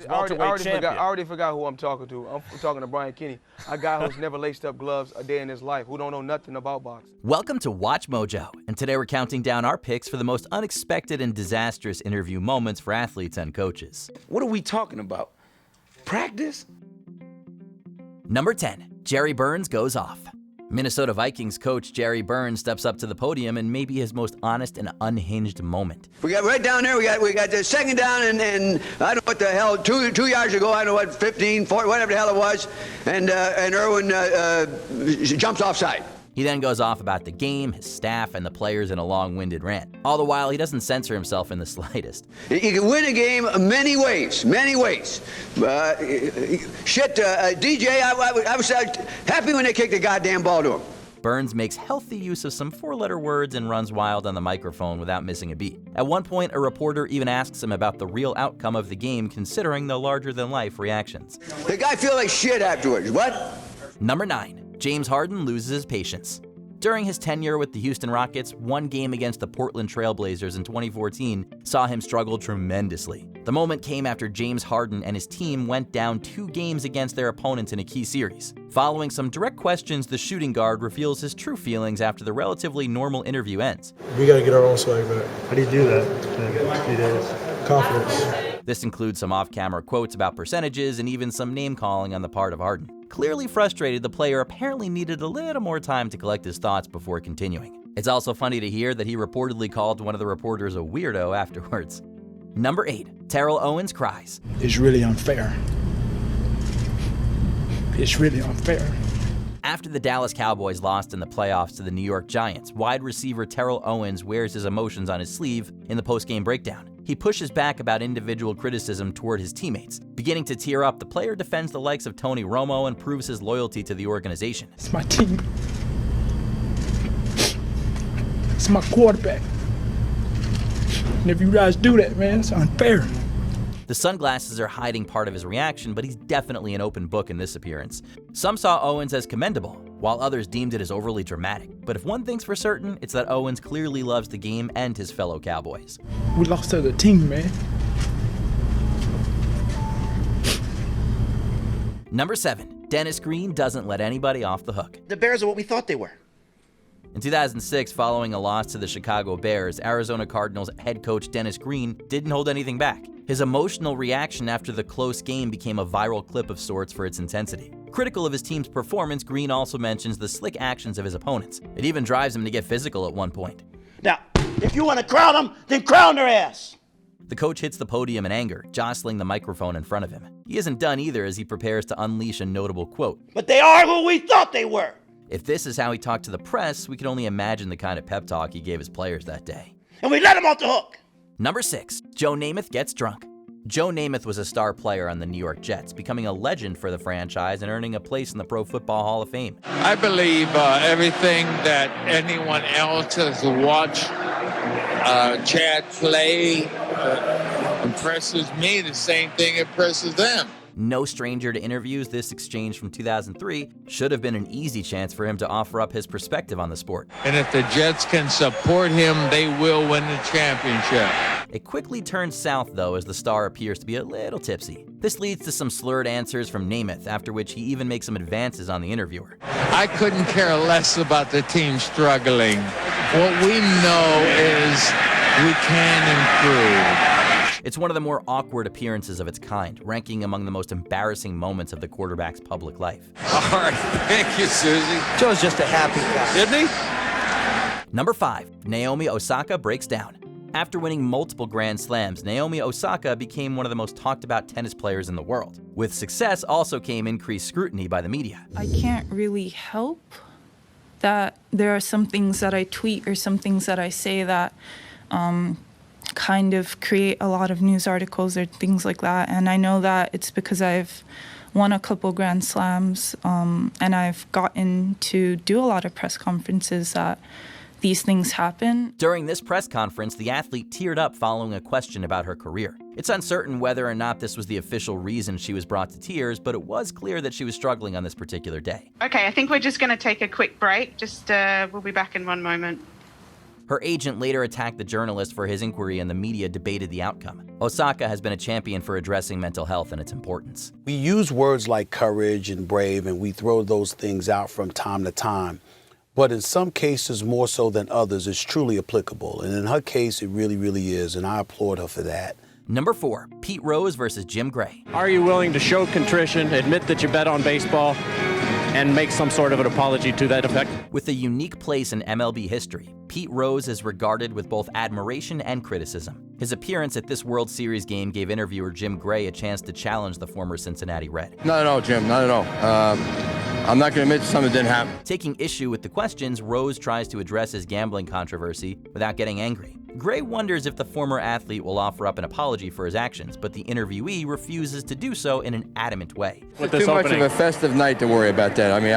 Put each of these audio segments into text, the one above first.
I already forgot who I'm talking to. I'm talking to Brian Kenny, a guy who's never laced up gloves a day in his life, who don't know nothing about boxing. Welcome to Watch Mojo, and today we're counting down our picks for the most unexpected and disastrous interview moments for athletes and coaches. What are we talking about? Practice? Number 10, Jerry Burns goes off. Minnesota Vikings coach Jerry Burns steps up to the podium in maybe his most honest and unhinged moment. We got right down there, we got the second down and I don't know what the hell, two yards ago, I don't know what, 15, 40, whatever the hell it was, and Irwin jumps offside. He then goes off about the game, his staff, and the players in a long-winded rant. All the while, he doesn't censor himself in the slightest. You can win a game many ways, many ways. DJ, I was happy when they kicked the goddamn ball to him. Burns makes healthy use of some four-letter words and runs wild on the microphone without missing a beat. At one point, a reporter even asks him about the real outcome of the game considering the larger-than-life reactions. The guy feel like shit afterwards, what? Number 9. James Harden loses his patience. During his tenure with the Houston Rockets, one game against the Portland Trail Blazers in 2014 saw him struggle tremendously. The moment came after James Harden and his team went down 2 games against their opponents in a key series. Following some direct questions, the shooting guard reveals his true feelings after the relatively normal interview ends. We got to get our own swag back. How do you do that in 3 days? Confidence. This includes some off-camera quotes about percentages and even some name-calling on the part of Harden. Clearly frustrated, the player apparently needed a little more time to collect his thoughts before continuing. It's also funny to hear that he reportedly called one of the reporters a weirdo afterwards. Number 8. Terrell Owens cries. It's really unfair. It's really unfair. After the Dallas Cowboys lost in the playoffs to the New York Giants, wide receiver Terrell Owens wears his emotions on his sleeve in the post-game breakdown. He pushes back about individual criticism toward his teammates. Beginning to tear up, the player defends the likes of Tony Romo and proves his loyalty to the organization. It's my team. It's my quarterback. And if you guys do that, man, it's unfair. The sunglasses are hiding part of his reaction, but he's definitely an open book in this appearance. Some saw Owens as commendable, while others deemed it as overly dramatic. But if one thing's for certain, it's that Owens clearly loves the game and his fellow Cowboys. We lost as a team, man. Number 7. Dennis Green doesn't let anybody off the hook. The Bears are what we thought they were. In 2006, following a loss to the Chicago Bears, Arizona Cardinals head coach Dennis Green didn't hold anything back. His emotional reaction after the close game became a viral clip of sorts for its intensity. Critical of his team's performance, Green also mentions the slick actions of his opponents. It even drives him to get physical at one point. Now, if you want to crown them, then crown their ass. The coach hits the podium in anger, jostling the microphone in front of him. He isn't done either as he prepares to unleash a notable quote. But they are who we thought they were. If this is how he talked to the press, we can only imagine the kind of pep talk he gave his players that day. And we let them off the hook. Number 6. Joe Namath gets drunk. Joe Namath was a star player on the New York Jets, becoming a legend for the franchise and earning a place in the Pro Football Hall of Fame. I believe everything that anyone else has watched Chad play impresses me. The same thing impresses them. No stranger to interviews, this exchange from 2003 should have been an easy chance for him to offer up his perspective on the sport. And if the Jets can support him, they will win the championship. It quickly turns south, though, as the star appears to be a little tipsy. This leads to some slurred answers from Namath, after which he even makes some advances on the interviewer. I couldn't care less about the team struggling. What we know is we can improve. It's one of the more awkward appearances of its kind, ranking among the most embarrassing moments of the quarterback's public life. All right, thank you, Susie. Joe's just a happy guy. Isn't he? Number 5. Naomi Osaka breaks down. After winning multiple Grand Slams, Naomi Osaka became one of the most talked about tennis players in the world. With success also came increased scrutiny by the media. I can't really help that there are some things that I tweet or some things that I say that kind of create a lot of news articles or things like that. And I know that it's because I've won a couple Grand Slams and I've gotten to do a lot of press conferences that these things happen. During this press conference, the athlete teared up following a question about her career. It's uncertain whether or not this was the official reason she was brought to tears, but it was clear that she was struggling on this particular day. Okay, I think we're just going to take a quick break. We'll be back in one moment. Her agent later attacked the journalist for his inquiry and the media debated the outcome. Osaka has been a champion for addressing mental health and its importance. We use words like courage and brave, and we throw those things out from time to time. But in some cases, more so than others, it's truly applicable. And in her case, it really, really is, and I applaud her for that. Number 4, Pete Rose versus Jim Gray. Are you willing to show contrition, admit that you bet on baseball, and make some sort of an apology to that effect? With a unique place in MLB history, Pete Rose is regarded with both admiration and criticism. His appearance at this World Series game gave interviewer Jim Gray a chance to challenge the former Cincinnati Red. Not at all, Jim, not at all. I'm not going to admit something didn't happen. Taking issue with the questions, Rose tries to address his gambling controversy without getting angry. Gray wonders if the former athlete will offer up an apology for his actions, but the interviewee refuses to do so in an adamant way. It's too much of a festive night to worry about that. I mean,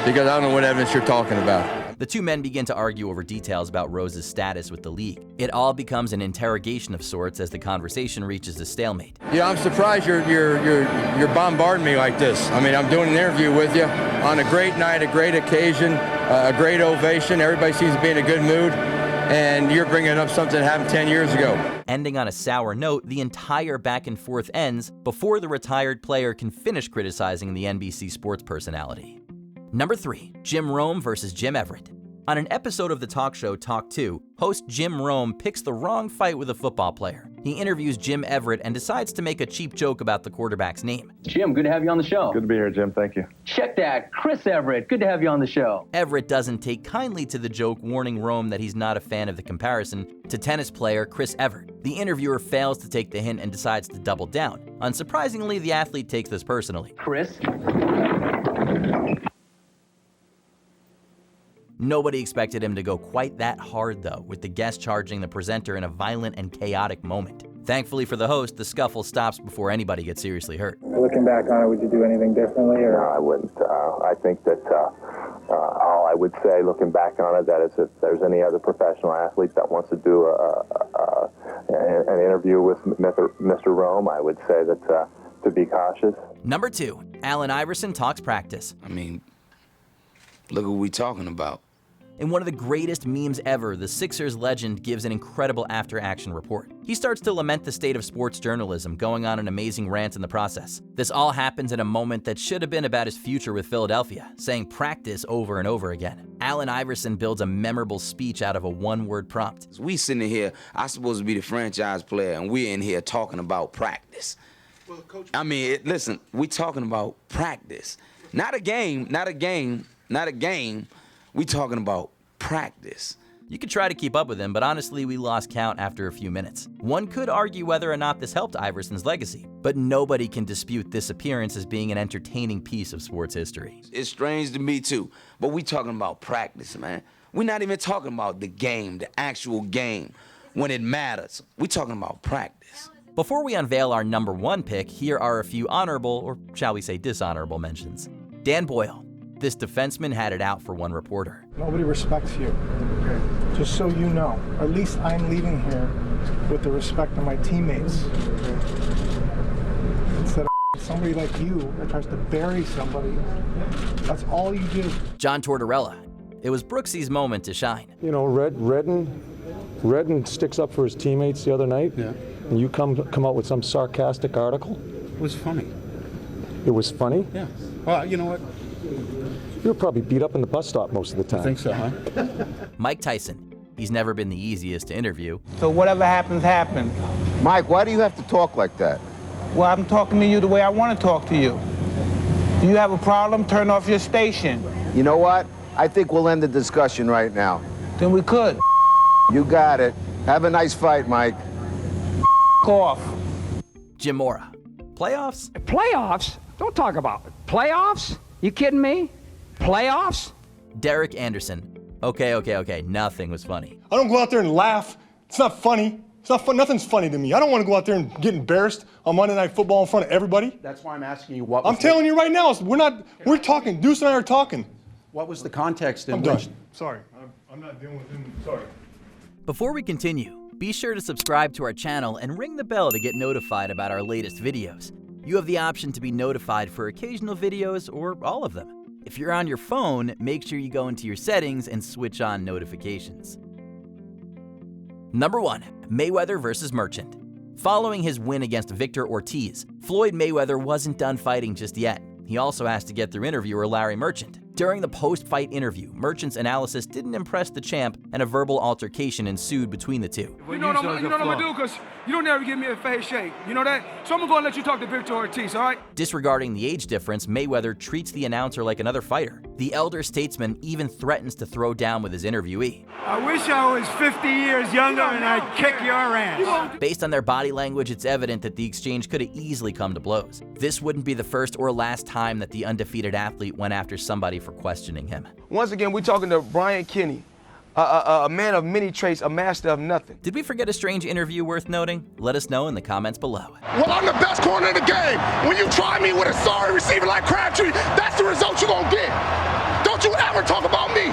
because I don't know what evidence you're talking about. The two men begin to argue over details about Rose's status with the league. It all becomes an interrogation of sorts as the conversation reaches a stalemate. Yeah, I'm surprised you're bombarding me like this. I mean, I'm doing an interview with you on a great night, a great occasion, a great ovation. Everybody seems to be in a good mood. And you're bringing up something that happened 10 years ago. Ending on a sour note, the entire back and forth ends before the retired player can finish criticizing the NBC sports personality. Number 3, Jim Rome versus Jim Everett. On an episode of the talk show Talk 2, host Jim Rome picks the wrong fight with a football player. He interviews Jim Everett and decides to make a cheap joke about the quarterback's name. Jim, good to have you on the show. Good to be here, Jim. Thank you. Check that. Chris Everett, good to have you on the show. Everett doesn't take kindly to the joke, warning Rome that he's not a fan of the comparison to tennis player Chris Evert. The interviewer fails to take the hint and decides to double down. Unsurprisingly, the athlete takes this personally. Chris? Nobody expected him to go quite that hard, though, with the guest charging the presenter in a violent and chaotic moment. Thankfully for the host, the scuffle stops before anybody gets seriously hurt. Looking back on it, would you do anything differently? Or? No, I wouldn't. I think that all I would say, looking back on it, that is if there's any other professional athlete that wants to do an interview with Mr. Rome, I would say that to be cautious. Number 2, Allan Iverson Talks Practice. I mean, look what we talking about. In one of the greatest memes ever, the Sixers legend gives an incredible after-action report. He starts to lament the state of sports journalism, going on an amazing rant in the process. This all happens in a moment that should have been about his future with Philadelphia, saying practice over and over again. Allan Iverson builds a memorable speech out of a one-word prompt. We sitting here, I'm supposed to be the franchise player, and we're in here talking about practice. Well, Coach, I mean, listen, we talking about practice. Not a game. We talking about practice. You could try to keep up with him, but honestly, we lost count after a few minutes. One could argue whether or not this helped Iverson's legacy, but nobody can dispute this appearance as being an entertaining piece of sports history. It's strange to me too, but we talking about practice, man. We're not even talking about the game, the actual game, when it matters. We talking about practice. Before we unveil our number 1 pick, here are a few honorable, or shall we say dishonorable mentions. Dan Boyle. This defenseman had it out for one reporter. Nobody respects you. Just so you know. At least I'm leaving here with the respect of my teammates. Instead of somebody like you that tries to bury somebody. That's all you do. John Tortorella. It was Brooksy's moment to shine. You know, Redden sticks up for his teammates the other night. Yeah. And you come out with some sarcastic article. It was funny. It was funny? Yeah. Well, you know what? You were probably beat up in the bus stop most of the time. I think so, huh? Mike Tyson. He's never been the easiest to interview. So whatever happens, happens. Mike, why do you have to talk like that? Well, I'm talking to you the way I want to talk to you. Do you have a problem? Turn off your station. You know what? I think we'll end the discussion right now. Then we could. You got it. Have a nice fight, Mike. Off. Jim Mora. Playoffs? Playoffs? Don't talk about it. Playoffs? You kidding me? Playoffs? Derek Anderson. Okay, nothing was funny. I don't go out there and laugh. It's not funny. It's not fun. Nothing's funny to me. I don't want to go out there and get embarrassed on Monday Night Football in front of everybody. That's why I'm asking you what. I'm telling you right now, we're talking. Deuce and I are talking. What was the context in I'm which? done. Sorry, I'm not dealing with him. Sorry. Before we continue, be sure to subscribe to our channel and ring the bell to get notified about our latest videos. You have the option to be notified for occasional videos or all of them. If you're on your phone, make sure you go into your settings and switch on notifications. Number 1. Mayweather versus Merchant. Following his win against Victor Ortiz, Floyd Mayweather wasn't done fighting just yet. He also has to get through interviewer Larry Merchant. During the post-fight interview, Merchant's analysis didn't impress the champ, and a verbal altercation ensued between the two. You know what I'm gonna do? Because you don't ever give me a face shake. You know that? So I'm gonna let you talk to Victor Ortiz, all right? Disregarding the age difference, Mayweather treats the announcer like another fighter. The elder statesman even threatens to throw down with his interviewee. I wish I was 50 years younger and I'd kick your ass. Based on their body language, it's evident that the exchange could have easily come to blows. This wouldn't be the first or last time that the undefeated athlete went after somebody for questioning him. Once again, we're talking to Brian Kinney, a man of many traits, a master of nothing. Did we forget a strange interview worth noting? Let us know in the comments below. Well, I'm the best corner in the game. When you try me with a sorry receiver like Crabtree, that's the result you're gonna get. Don't you ever talk about me.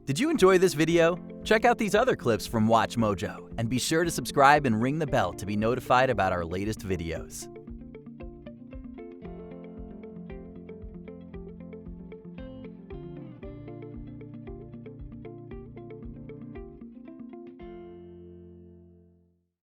Did you enjoy this video? Check out these other clips from WatchMojo, and be sure to subscribe and ring the bell to be notified about our latest videos.